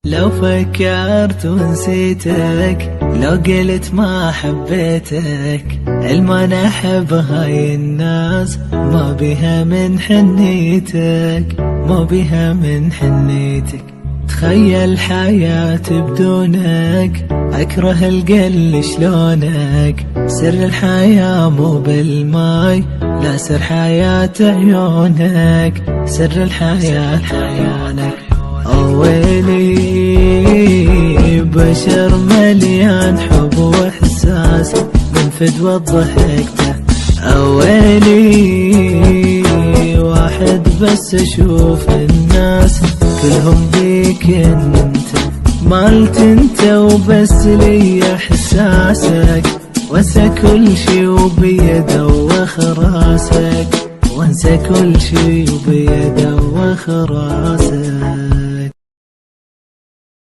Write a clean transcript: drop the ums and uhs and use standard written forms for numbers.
لو فكرت ونسيتك، لو قلت ما حبيتك، الما انا احب هاي الناس، ما بها من حنيتك، ما بها من حنيتك. تخيل حياتي بدونك، اكره القل شلونك. سر الحياة مو بالماي، لا سر حياة عيونك، سر الحياة عيونك. ويلي بشر مليان حب واحساس، من فدوى ضحكته. ويلي واحد بس اشوف الناس كلهم بيك انت، مالت انت وبس لي احساسك، وانسى كل شي وبيد وخراسك، وانسى كل شي وبيد وخراسك.